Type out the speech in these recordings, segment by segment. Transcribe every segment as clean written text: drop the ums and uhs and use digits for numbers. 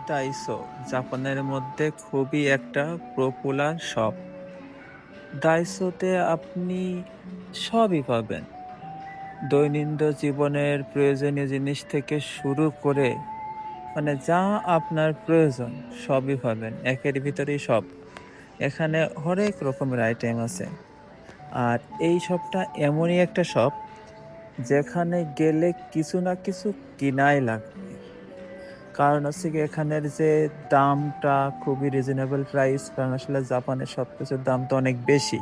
দাইসো জাপানের মধ্যে খুবই একটা পপুলার শপ। দাইসোতে আপনি সবই পাবেন। দৈনন্দিন জীবনের প্রয়োজনীয় জিনিস থেকে শুরু করে মানে যা আপনার প্রয়োজন সবই পাবেন। একের ভিতরেই সব। এখানে হরেক রকমের আইটেম আছে। আর এই শপটা এমনই একটা শপ যেখানে গেলে কিছু না কিছু কিনাই লাগবে। কারণ হচ্ছে গিয়ে এখানের যে দামটা খুবই রিজনেবল প্রাইস, কারণ আসলে জাপানের সবকিছুর দাম তো অনেক বেশি।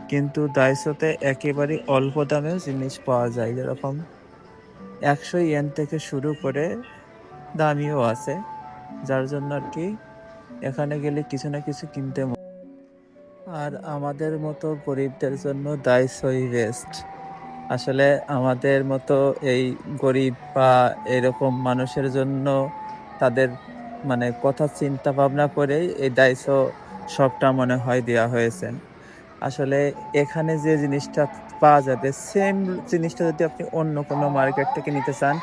কিন্তু দাইসোতে একেবারে অল্প দামেও জিনিস পাওয়া যায়। যেরকম ১০০ ইয়েন থেকে শুরু করে দামিও আছে। যার জন্য আরকি এখানে গেলে কিছু না কিছু কিনতে আর আমাদের মতো গরিবদের জন্য দাইসোই বেস্ট। আসলে আমাদের মতো এই গরিব বা এরকম মানুষের জন্য তাদের মানে কথা চিন্তা ভাবনা করেই এই ডাইসো শপটা মনে হয় দেয়া হয়েছে। আসলে এখানে যে জিনিসটা পাওয়া যাবে সেম জিনিসটা যদি আপনি অন্য কোনো মার্কেট থেকে নিতে চান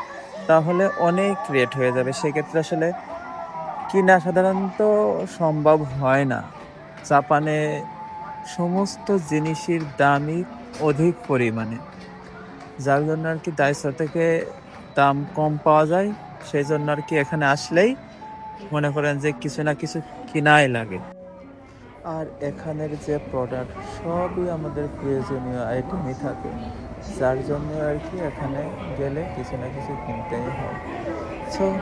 তাহলে অনেক রেট হয়ে যাবে। সেক্ষেত্রে আসলে কিনা সাধারণত সম্ভব হয় না। জাপানে সমস্ত জিনিসের দামই অধিক পরিমাণে। যার জন্য আরকি দাইসো থেকে দাম কম পাওয়া যায়। সেজন্য আরকি এখানে আসলেই মনে করেন যে কিছু না কিছু কিনাই লাগে। আর এখানের যে প্রোডাক্ট সবই আমাদের প্রয়োজনীয় আইটেমই থাকে। যার জন্য আরকি এখানে গেলে কিছু না কিছু কিনতেই হয়। সো